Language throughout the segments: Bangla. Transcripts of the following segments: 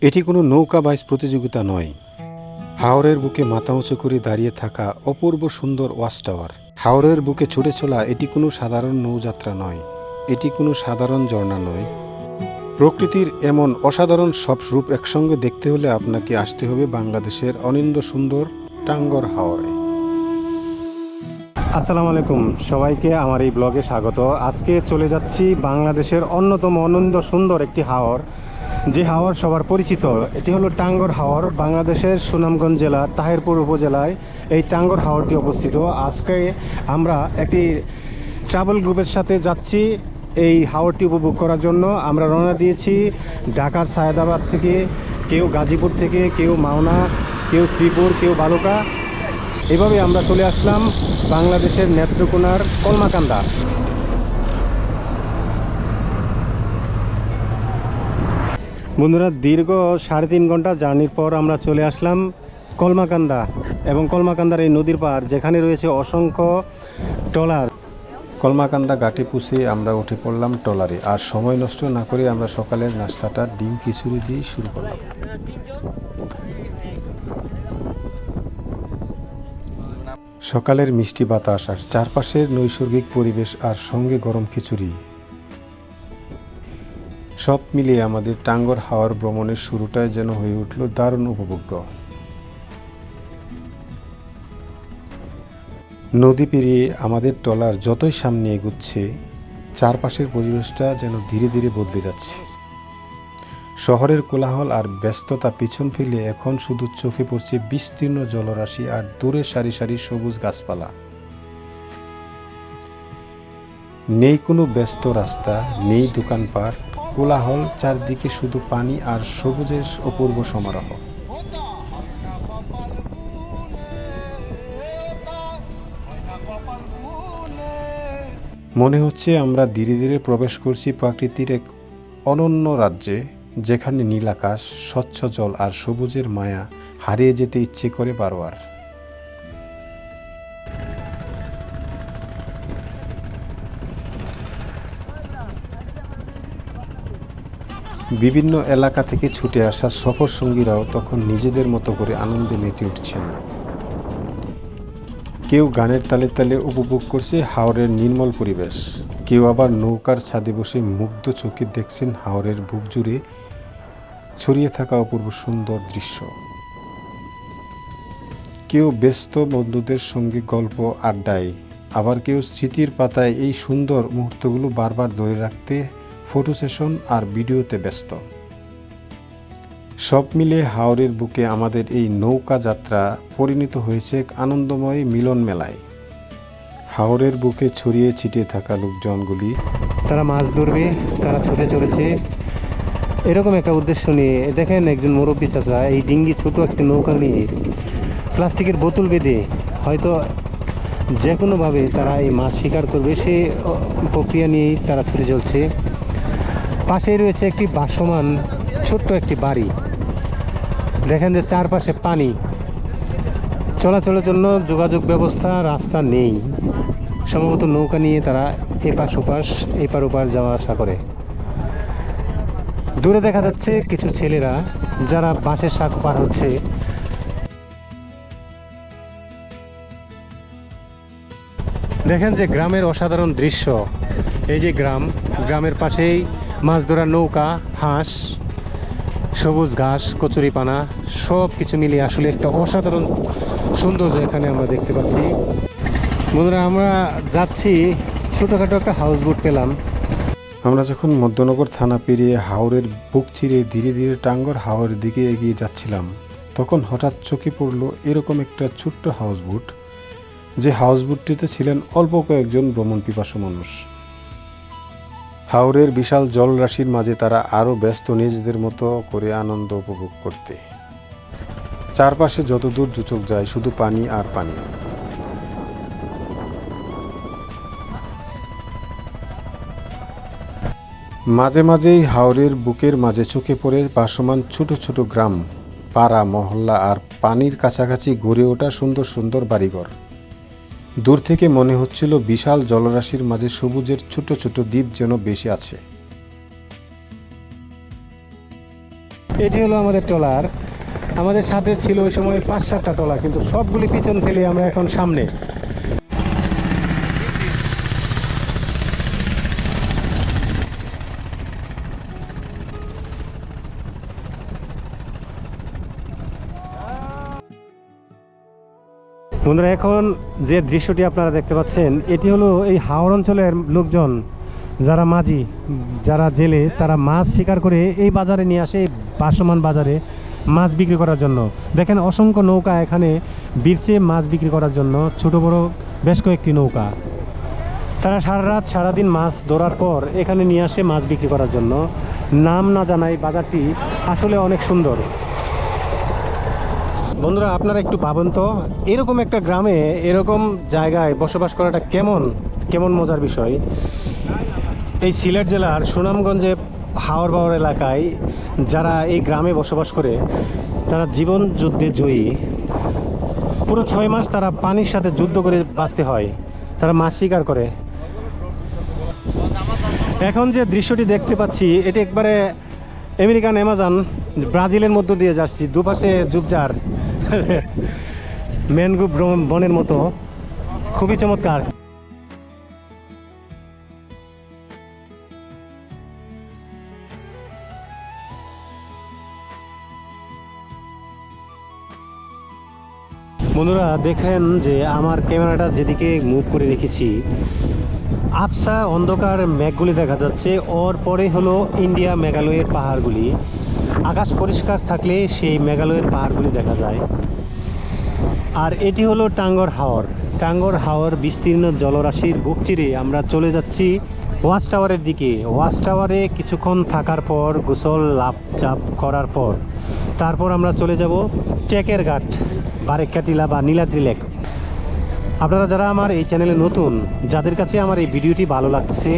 এটি কোনো নৌকা বাইচ প্রতিযোগিতা নয়, হাওরের বুকে মাথা উঁচু করে দাঁড়িয়ে থাকা অপূর্ব সুন্দর ওয়াচ টাওয়ার। হাওরের বুকে ছুটে চলা এটি কোনো সাধারণ নৌযাত্রা নয়, এটি কোনো সাধারণ ঝর্ণা নয়। প্রকৃতির এমন অসাধারণ সব রূপ একসঙ্গে দেখতে হলে আপনাকে আসতে হবে বাংলাদেশের অনিন্দ্য সুন্দর টাঙ্গর হাওরে। আসসালামু আলাইকুম, সবাইকে আমার এই ব্লগে স্বাগত। আজকে চলে যাচ্ছি বাংলাদেশের অন্যতম অনিন্দ্য সুন্দর একটি হাওর, যে হাওর সবার পরিচিত। এটি হলো টাঙ্গর হাওর। বাংলাদেশের সুনামগঞ্জ জেলার তাহিরপুর উপজেলায় এই টাঙ্গর হাওরটি অবস্থিত। আজকে আমরা একটি ট্রাভেল গ্রুপের সাথে যাচ্ছি এই হাওরটি উপভোগ করার জন্য। আমরা রওনা দিয়েছি ঢাকার সায়েদাবাদ থেকে, কেউ গাজীপুর থেকে, কেউ মাওনা, কেউ শ্রীপুর, কেউ বালুকা। এভাবে আমরা চলে আসলাম বাংলাদেশের নেত্রকোনার কলমাকান্দা। বন্ধুরা, দীর্ঘ 3.5 ঘন্টা জার্নির পর আমরা চলে আসলাম কলমাকান্দা এবং কলমাকান্দার এই নদীর পার, যেখানে রয়েছে অসংখ্য ট্রলার। কলমাকান্দা ঘাটে পুষে আমরা উঠে পড়লাম ট্রলারে। আর সময় নষ্ট না করে আমরা সকালের নাস্তাটা ডিম খিচুড়ি দিয়ে শুরু করলাম। সকালের মিষ্টি বাতাস আর চারপাশের নৈসর্গিক পরিবেশ আর সঙ্গে গরম খিচুড়ি, সব মিলিয়ে আমাদের টাঙ্গর হাওর ভ্রমণের শুরুটাই যেন হয়ে উঠল দারুণ উপভোগ্য। নদী পেরিয়ে আমাদের ট্রলার যতই সামনে এগুচ্ছে, চারপাশের পরিবেশটা যেন ধীরে ধীরে বদলে যাচ্ছে। শহরের কোলাহল আর ব্যস্ততা পিছন ফেলে এখন শুধু চোখে পড়ছে বিস্তীর্ণ জলরাশি আর দূরে সারি সারি সবুজ গাছপালা। নেই কোনো ব্যস্ত রাস্তা, নেই দোকানপাট, কোলাহল, চারদিকে শুধু পানি আর সবুজের অপূর্ব সমারোহ। মনে হচ্ছে আমরা ধীরে ধীরে প্রবেশ করছি প্রকৃতির এক অনন্য রাজ্যে, যেখানে নীল আকাশ, স্বচ্ছ জল আর সবুজের মায়া হারিয়ে যেতে ইচ্ছে করে বারবার। বিভিন্ন এলাকা থেকে ছুটে আসা সফর সঙ্গীরাও তখন নিজেদের মতো করে আনন্দে মেতে উঠছেন। কেউ গানের তালে তালে উপভোগ করছে হাওরের নির্মল পরিবেশ, কেউ আবার নৌকার ছাদে বসে মুগ্ধ চোখে দেখছেন হাওরের বুক জুড়ে ছড়িয়ে থাকা অপূর্ব সুন্দর দৃশ্য। কেউ ব্যস্ত বন্ধুদের সঙ্গে গল্প আড্ডায়, আবার কেউ স্মৃতির পাতায় এই সুন্দর মুহূর্তগুলো বারবার ধরে রাখতে ফটো সেশন আর ভিডিওতে ব্যস্ত। সব মিলে হাওরের বুকে আমাদের এই নৌকা যাত্রা পরিণত হয়েছে এক আনন্দময় মিলন মেলায়। হাওরের বুকে ছড়িয়ে ছিটিয়ে থাকা লোকজনগুলি, তারা মাছ ধরবে, তারা ছুটে চলেছে এরকম একটা উদ্দেশ্য নিয়ে। দেখেন একজন মুরব্বী চাচা এই ডিঙ্গি ছোট একটা নৌকা নিয়ে প্লাস্টিকের বোতল বেঁধে হয়তো যে কোনোভাবে তারা এই মাছ শিকার করবে, সে প্রক্রিয়া নিয়েই তারা ছুটে চলছে। পাশেই রয়েছে একটি ভাসমান ছোট্ট একটি বাড়ি। দেখেন যে চারপাশে পানি, চলাচলের জন্য যোগাযোগ ব্যবস্থা, রাস্তা নেই। সম্ভবত নৌকা নিয়ে তারা এপাশ ওপাশ, এপার ওপার যাওয়া আসা করে। দূরে দেখা যাচ্ছে কিছু ছেলেরা যারা বাঁশের শাক পার হচ্ছে। দেখেন যে গ্রামের অসাধারণ দৃশ্য। এই যে গ্রামের পাশেই মাছ ধরার নৌকা, হাঁস, সবুজ ঘাস, কচুরিপানা, সব কিছু মিলিয়ে আসলে একটা অসাধারণ সৌন্দর্য এখানে আমরা দেখতে পাচ্ছি। বন্ধুরা, আমরা যাচ্ছি, ছোটোখাটো একটা হাউস বোট পেলাম। আমরা যখন মধ্যনগর থানা পেরিয়ে হাওরের বুক চিরে ধীরে ধীরে টাঙ্গর হাওরের দিকে এগিয়ে যাচ্ছিলাম, তখন হঠাৎ চোখে পড়ল এরকম একটা ছোট্ট হাউস বোট, যে হাউস বোটটিতে ছিলেন অল্প কয়েকজন ভ্রমণ পিপাসু মানুষ। হাওরের বিশাল জলরাশির মাঝে তারা আরও ব্যস্ত নিজেদের মতো করে আনন্দ উপভোগ করতে। চারপাশে যতদূর চোখ যায় শুধু পানি আর পানি। মাঝে মাঝেই হাওরের বুকের মাঝে চোখে পড়ে ভাসমান ছোট ছোট গ্রাম, পাড়া, মহল্লা আর পানির কাছাকাছি গড়ে ওঠা সুন্দর সুন্দর বাড়িঘর। দূর থেকে মনে হচ্ছিল বিশাল জলরাশির মাঝে সবুজের ছোট ছোট দ্বীপ যেন বেশি আছে। এটি হলো আমাদের ট্রলার। আমাদের সাথে ছিল ওই সময় 5-7টা ট্রলার, কিন্তু সবগুলি পিছন ফেলে আমরা এখন সামনে। বন্ধুরা, এখন যে দৃশ্যটি আপনারা দেখতে পাচ্ছেন এটি হলো এই হাওর অঞ্চলের লোকজন, যারা মাঝি, যারা জেলে, তারা মাছ শিকার করে এই বাজারে নিয়ে আসে, এই ভাসমান বাজারে মাছ বিক্রি করার জন্য। দেখেন অসংখ্য নৌকা এখানে বিরছে মাছ বিক্রি করার জন্য, ছোট বড় বেশ কয়েকটি নৌকা। তারা সারা রাত সারাদিন মাছ ধরার পর এখানে নিয়ে আসে মাছ বিক্রি করার জন্য। নাম না জানাই বাজারটি আসলে অনেক সুন্দর। বন্ধুরা, আপনারা একটু ভাবুন তো, এরকম একটা গ্রামে এরকম জায়গায় বসবাস করাটা কেমন মজার বিষয়। এই সিলেট জেলার সুনামগঞ্জে হাওর বাওর এলাকায় যারা এই গ্রামে বসবাস করে তারা জীবন যুদ্ধে জয়ী। পুরো 6 মাস তারা পানির সাথে যুদ্ধ করে বাঁচতে হয়, তারা মাছ শিকার করে। এখন যে দৃশ্যটি দেখতে পাচ্ছি এটি একবারে আমেরিকান অ্যামাজন, ব্রাজিলের মধ্য দিয়ে যাচ্ছি, দুপাশে ঝোপঝাড়, ম্যানগ্রোভ বনের মতো, খুবই চমৎকার। বন্ধুরা দেখেন যে আমার ক্যামেরাটা যেদিকে মুভ করে রেখেছি, আবসা অন্ধকার মেঘগুলি দেখা যাচ্ছে, ওর পরে হলো ইন্ডিয়া মেঘালয়ের পাহাড়গুলি। আকাশ পরিষ্কার থাকলে সেই মেঘালয়ের পাহাড়গুলি দেখা যায়। আর এটি হলো টাঙ্গর হাওর বিস্তীর্ণ জলরাশির বুক চিরে আমরা চলে যাচ্ছি ওয়াচ টাওয়ারের দিকে। ওয়াচ টাওয়ারে কিছুক্ষণ থাকার পর, গোসল লাভ চাপ করার পর, তারপর আমরা চলে যাব চেকের ঘাট, বারেকাটিলা বা নীলাদ্রি লেক। আপনারা যারা আমার এই চ্যানেলে নতুন, যাদের কাছে আমার এই ভিডিওটি ভালো লাগছে,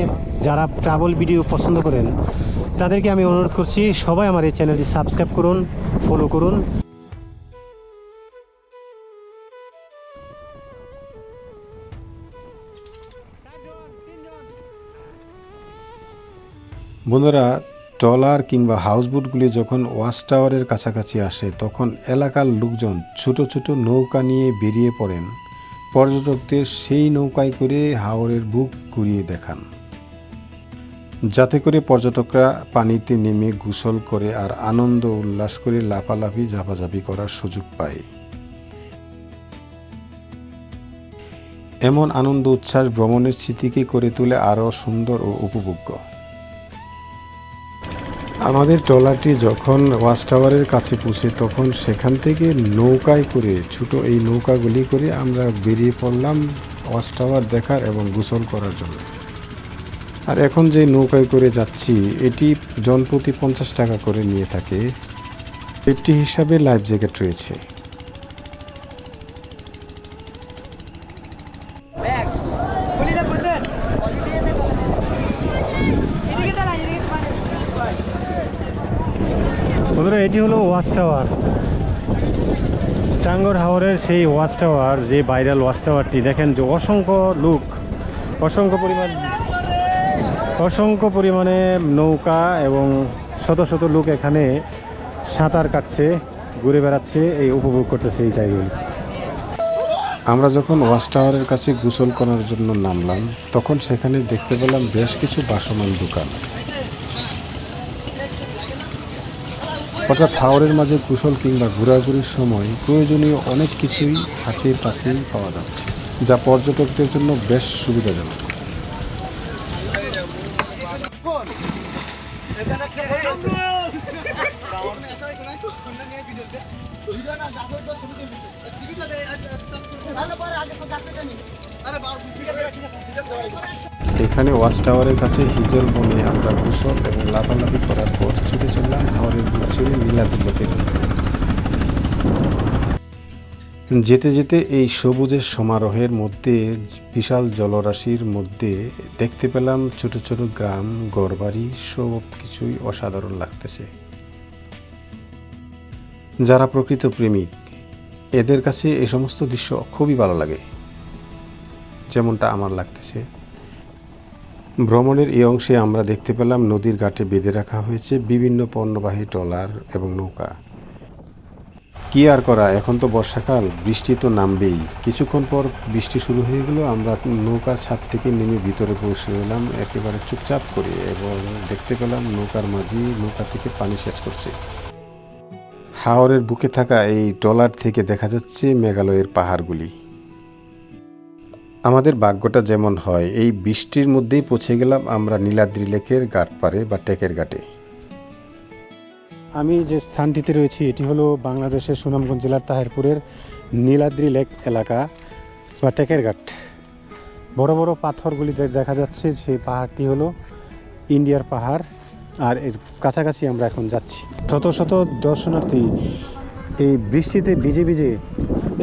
যারা ট্রাভেল ভিডিও পছন্দ করেন, তাদেরকে আমি অনুরোধ করছি সবাই আমার এই চ্যানেলটি সাবস্ক্রাইব করুন, ফলো করুন। বন্ধুরা, ট্রলার কিংবা হাউসবোটগুলি যখন ওয়াচ টাওয়ারের কাছাকাছি আসে তখন এলাকার লোকজন ছোট ছোট নৌকা নিয়ে বেরিয়ে পড়েন পর্যটকদের সেই নৌকায় করে হাওরের বুক ঘুরিয়ে দেখান, যাতে করে পর্যটকরা পানিতে নেমে গোসল করে আর আনন্দ উল্লাস করে লাফালাফি ঝাপাঝাপি করার সুযোগ পায়। এমন আনন্দ উচ্ছ্বাস ভ্রমণের স্মৃতিকে করে তোলে আরও সুন্দর ও উপভোগ্য। আমাদের ট্রলারটি যখন ওয়াচ টাওয়ারের কাছে পৌঁছে তখন সেখান থেকে নৌকায় করে, ছোট এই নৌকাগুলি করে আমরা বেরিয়ে পড়লাম ওয়াচ টাওয়ার দেখার এবং গোসল করার জন্য। আর এখন যে নৌকায় করে যাচ্ছি এটি জনপ্রতি 50 টাকা করে নিয়ে থাকে। সেফটি হিসাবে লাইফ জ্যাকেট রয়েছে। বন্ধুরা, এটি হলো ওয়াচ টাওয়ার, টাঙ্গর হাওরের সেই ওয়াচ টাওয়ার, যে ভাইরাল ওয়াচ টাওয়ারটি। দেখেন যে অসংখ্য পরিমাণে নৌকা এবং শত শত লোক এখানে সাঁতার কাটছে, ঘুরে বেড়াচ্ছে, এই উপভোগ করতেছে এই জায়গাগুলি। আমরা যখন ওয়াচ টাওয়ারের কাছে গোসল করার জন্য নামলাম তখন সেখানে দেখতে পেলাম বেশ কিছু ভাসমান দোকান। অর্থাৎ হাওরের মাঝে গোসল কিংবা ঘোরাঘুরির সময় প্রয়োজনীয় অনেক কিছুই হাতের কাছেই পাওয়া যাচ্ছে, যা পর্যটকদের জন্য বেশ সুবিধাজনক। এখানে ওয়াচ টাওয়ারের কাছে হিজল বনে আমরা গোসল এবং লাফালাফি করার পর ছুটে চললাম হাওরের বুক চিরে নীলাদ্রি লেকের দিকে। যেতে যেতে এই সবুজের সমারোহের মধ্যে, বিশাল জলরাশির মধ্যে দেখতে পেলাম ছোট ছোট গ্রাম, ঘরবাড়ি, সব কিছুই অসাধারণ লাগতেছে। যারা প্রকৃত প্রেমিক এদের কাছে এই সমস্ত দৃশ্য খুবই ভালো লাগে, যেমনটা আমার লাগতেছে। ভ্রমণের এই অংশে আমরা দেখতে পেলাম নদীর ঘাটে বেঁধে রাখা হয়েছে বিভিন্ন পণ্যবাহী ট্রলার এবং নৌকা। কি আর করা, এখন তো বর্ষাকাল, বৃষ্টি তো নামবেই। কিছুক্ষণ পর বৃষ্টি শুরু হয়ে গেল। আমরা নৌকার ছাদ থেকে নেমে ভিতরে বসে এলাম একেবারে চুপচাপ করে, এবং দেখতে পেলাম নৌকার মাঝি নৌকা থেকে পানি সেচ করছে। হাওরের বুকে থাকা এই ট্রলার থেকে দেখা যাচ্ছে মেঘালয়ের পাহাড়গুলি। আমাদের ভাগ্যটা যেমন হয়, এই বৃষ্টির মধ্যেই পৌঁছে গেলাম আমরা নীলাদ্রি লেকের ঘাট পাড়ে বা টেকের ঘাটে। আমি যে স্থানটিতে রয়েছি এটি হলো বাংলাদেশের সুনামগঞ্জ জেলার তাহিরপুরের নীলাদ্রি লেক এলাকা বা টেকের ঘাট। বড় বড় পাথরগুলিতে দেখা যাচ্ছে সেই পাহাড়টি হলো ইন্ডিয়ার পাহাড়, আর এর কাছাকাছি আমরা এখন যাচ্ছি। শত শত দর্শনার্থী এই বৃষ্টিতে ভিজে ভিজে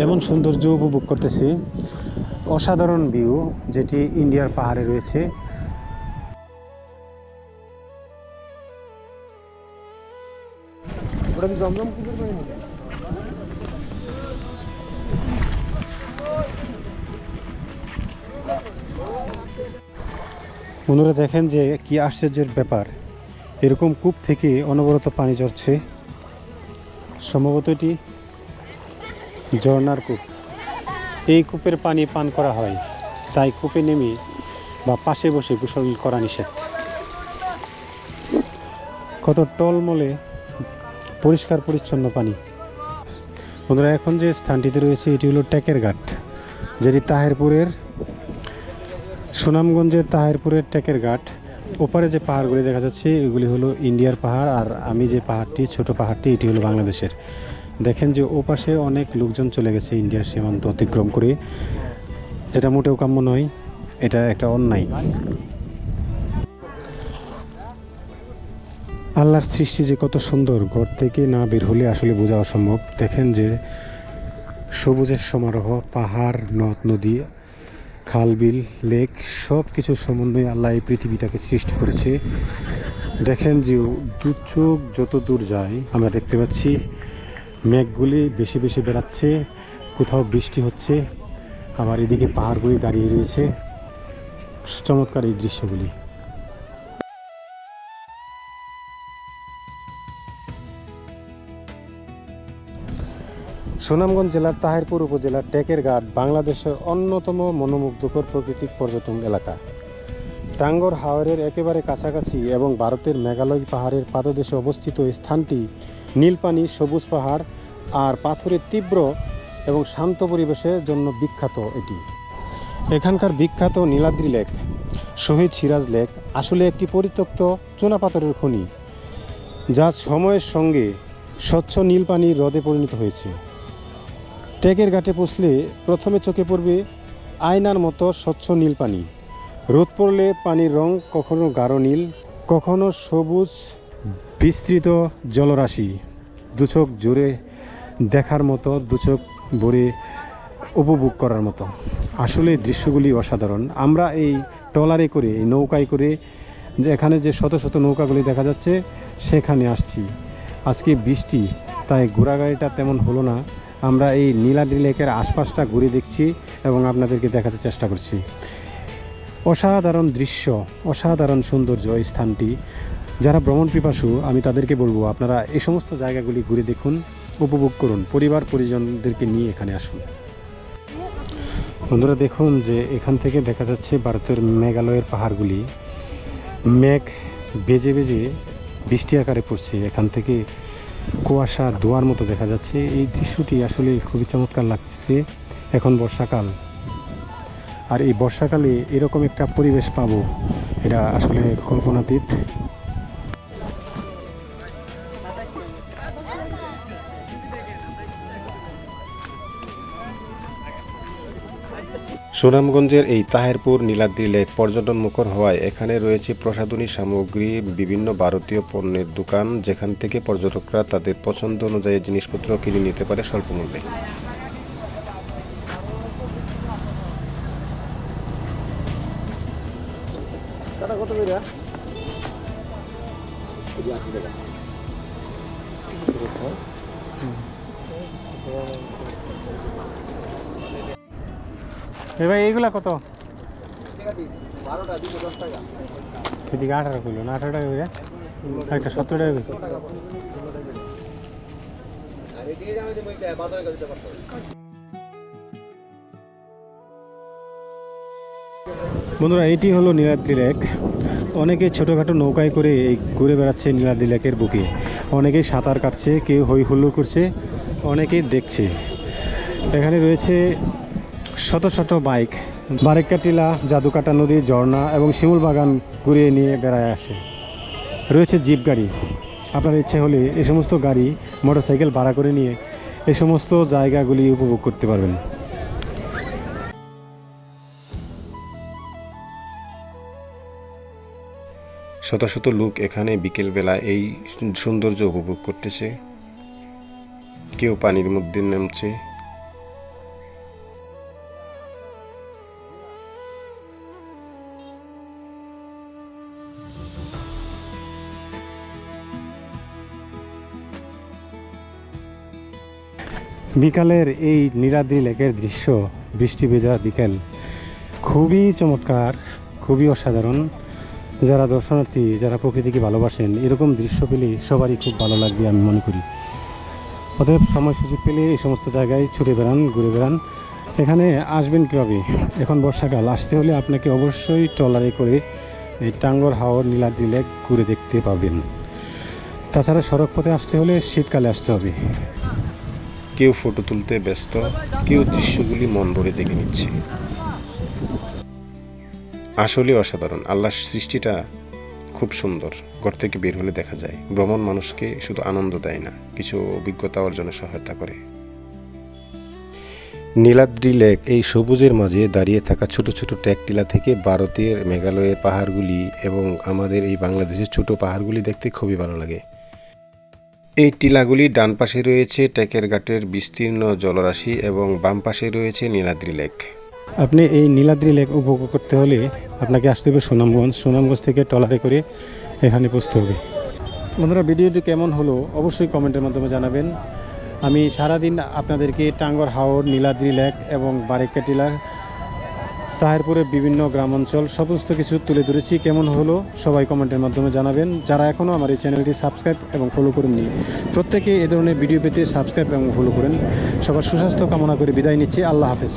এমন সৌন্দর্য উপভোগ করতেছে। অসাধারণ ভিউ যেটি ইন্ডিয়ার পাহাড়ে রয়েছে। বন্ধুরা দেখেন যে কি আশ্চর্যের ব্যাপার, এরকম কূপ থেকে অনবরত পানি ঝরছে। সম্ভবত এটি ঝর্ণার কূপ। এই কূপের পানি পান করা হয়, তাই কূপে নেমে বা পাশে বসে গোসল করা নিষেধ। কত টলমলে পরিষ্কার পরিচ্ছন্ন পানি। বন্ধুরা এখন যে স্থানটিতে রয়েছে এটি হলো টেকের ঘাট, যেটি তাহিরপুরের সুনামগঞ্জের তাহিরপুরের টেকের ঘাট। ওপারে যে পাহাড়গুলি দেখা যাচ্ছে এগুলি হলো ইন্ডিয়ার পাহাড়, আর আমি যে পাহাড়টি ছোট পাহাড়টি এটি হলো বাংলাদেশের। দেখেন যে ওপাশে অনেক লোকজন চলে গেছে ইন্ডিয়ার সীমান্ত অতিক্রম করে, যেটা মোটেও কাম্য নয়, এটা একটা অন্যায়। আল্লাহর সৃষ্টি যে কত সুন্দর, ঘর থেকে না বের হলে আসলে বোঝা অসম্ভব। দেখেন যে সবুজের সমারোহ, পাহাড়, নদ নদী, খাল বিল, লেক, সব কিছুর সমন্বয়ে আল্লাহ এই পৃথিবীটাকে সৃষ্টি করেছে। দেখেন যে দু চোখ যত দূর যায় আমরা দেখতে পাচ্ছি মেঘগুলি বেশি বেশি বেড়াচ্ছে, কোথাও বৃষ্টি হচ্ছে, আবার এদিকে পাহাড়গুলি দাঁড়িয়ে রয়েছে। চমৎকার এই দৃশ্যগুলি। সুনামগঞ্জ জেলার তাহিরপুর উপজেলার টেকের ঘাট বাংলাদেশের অন্যতম মনোমুগ্ধকর প্রাকৃতিক পর্যটন এলাকা। টাঙ্গর হাওরের একেবারে কাছাকাছি এবং ভারতের মেঘালয় পাহাড়ের পাদদেশে অবস্থিত এই স্থানটি নীলপানি, সবুজ পাহাড় আর পাথরের তীব্র এবং শান্ত পরিবেশের জন্য বিখ্যাত। এটি এখানকার বিখ্যাত নীলাদ্রি লেক, শহীদ সিরাজ লেক আসলে একটি পরিত্যক্ত চুনাপাথরের খনি, যা সময়ের সঙ্গে স্বচ্ছ নীলপানির হ্রদে পরিণত হয়েছে। টেকের ঘাটে পৌঁছলে প্রথমে চোখে পড়বে আয়নার মতো স্বচ্ছ নীল পানি। রোদ পড়লে পানির রং কখনো গাঢ় নীল, কখনো সবুজ বিস্তৃত জলরাশি, দুচোখ জোরে দেখার মতো, দুচোখ ভরে উপভোগ করার মতো। আসলে দৃশ্যগুলি অসাধারণ। আমরা এই ট্রলারে করে, এই নৌকায় করে, যে এখানে যে শত শত নৌকাগুলি দেখা যাচ্ছে সেখানে আসছি। আজকে বৃষ্টি, তাই ঘোরাগাড়িটা তেমন হলো না। আমরা এই নীলাদ্রি লেকের আশপাশটা ঘুরে দেখছি এবং আপনাদেরকে দেখাতে চেষ্টা করছি। অসাধারণ দৃশ্য, অসাধারণ সৌন্দর্য এই স্থানটি। যারা ভ্রমণ পিপাসু আমি তাদেরকে বলবো আপনারা এই সমস্ত জায়গাগুলি ঘুরে দেখুন, উপভোগ করুন, পরিবার পরিজনদেরকে নিয়ে এখানে আসুন। বন্ধুরা দেখুন যে এখান থেকে দেখা যাচ্ছে ভারতের মেঘালয়ের পাহাড়গুলি। মেঘ বেজে বেজে বৃষ্টি আকারে পড়ছে, এখান থেকে কুয়াশা ধোয়ার মতো দেখা যাচ্ছে। এই দৃশ্যটি আসলে খুবই চমৎকার লাগছে। এখন বর্ষাকাল, আর এই বর্ষাকালে এরকম একটা পরিবেশ পাবো এটা আসলে কল্পনাতীত। সুনামগঞ্জের এই তাহিরপুর নীলাদ্রি লেক পর্যটন মুখর হওয়ায় এখানে রয়েছে প্রসাধনী সামগ্রী, বিভিন্ন ভারতীয় পণ্যের দোকান, যেখান থেকে পর্যটকরা তাদের পছন্দ অনুযায়ী জিনিসপত্র কিনে নিতে পারে স্বল্প মূল্যে। ভাই এইগুলা কত? এদিকে 18 করলো না, 18 টাকা করে একটা 17 টাকা করে। বন্ধুরা, এটি হলো নীলাদ্রি লেক। অনেকে ছোটোখাটো নৌকায় করে এই ঘুরে বেড়াচ্ছে নীলাদ্রি লেকের বুকে। অনেকেই সাঁতার কাটছে, কেউ হই হুল্লোড় করছে, অনেকেই দেখছে। এখানে রয়েছে শত শত বাইক, বারেক্কা টিলা, জাদুকাটা নদী, ঝর্ণা এবং শিমুল বাগান ঘুরিয়ে নিয়ে বেড়ায় আসে। রয়েছে জিপ গাড়ি। আপনার ইচ্ছে হলে এই সমস্ত গাড়ি, মোটরসাইকেল ভাড়া করে নিয়ে এই সমস্ত জায়গাগুলি উপভোগ করতে পারবেন। শত শত লোক এখানে বিকেলবেলা এই সৌন্দর্য উপভোগ করতেছে। কেউ পানির মধ্যে নামছে। বিকালের এই নীলাদ্রি লেকের দৃশ্য, বৃষ্টি ভেজা বিকেল, খুবই চমৎকার, খুবই অসাধারণ। যারা দর্শনার্থী, যারা প্রকৃতিকে ভালোবাসেন, এরকম দৃশ্য পেলে সবারই খুব ভালো লাগবে আমি মনে করি। অতএব সময় সুযোগ পেলে এই সমস্ত জায়গায় ছুটে বেড়ান, ঘুরে বেড়ান। এখানে আসবেন কীভাবে? এখন বর্ষাকাল, আসতে হলে আপনাকে অবশ্যই ট্রলারে করে এই টাঙ্গর হাওর নীলাদ্রি লেক ঘুরে দেখতে পাবেন। তাছাড়া সড়ক পথে আসতে হলে শীতকালে আসতে হবে। কেউ ফটো তুলতে ব্যস্ত, কেউ দৃশ্যগুলি মন ভরে দেখে নিচ্ছে। আসলে অসাধারণ। আল্লাহর সৃষ্টিটা খুব সুন্দর। ঘর থেকে বের হলে দেখা যায় ভ্রমণ মানুষকে শুধু আনন্দ দেয় না, কিছু অভিজ্ঞতা অর্জনে সহায়তা করে। নীলাদ্রি লেক এই সবুজের মাঝে দাঁড়িয়ে থাকা ছোট ছোট ট্যাকটিলা থেকে ভারতের মেঘালয়ের পাহাড়গুলি এবং আমাদের এই বাংলাদেশের ছোট পাহাড়গুলি দেখতে খুবই ভালো লাগে। এই টিলাগুলি ডান পাশে রয়েছে টেকের ঘাটের বিস্তীর্ণ জলরাশি এবং বাম পাশে রয়েছে নীলাদ্রি লেক। আপনি এই নীলাদ্রি লেক উপভোগ করতে হলে আপনাকে আসতে হবে সুনামগঞ্জ। সুনামগঞ্জ থেকে ট্রলারে করে এখানে পৌঁছতে হবে। বন্ধুরা, ভিডিওটি কেমন হলো অবশ্যই কমেন্টের মাধ্যমে জানাবেন। আমি সারাদিন আপনাদেরকে টাঙ্গর হাওর, নীলাদ্রি লেক এবং বারেক্কা টিলা, তাহিরপুরের বিভিন্ন গ্রাম অঞ্চল সমস্ত কিছু তুলে ধরেছি। কেমন হলো সবাই কমেন্টের মাধ্যমে জানাবেন। যারা এখনও আমার এই চ্যানেলটি সাবস্ক্রাইব এবং ফলো করেননি, প্রত্যেকে এ ধরনের ভিডিও পেতে সাবস্ক্রাইব এবং ফলো করেন। সবার সুস্বাস্থ্য কামনা করে বিদায় নিচ্ছি। আল্লাহ হাফেজ।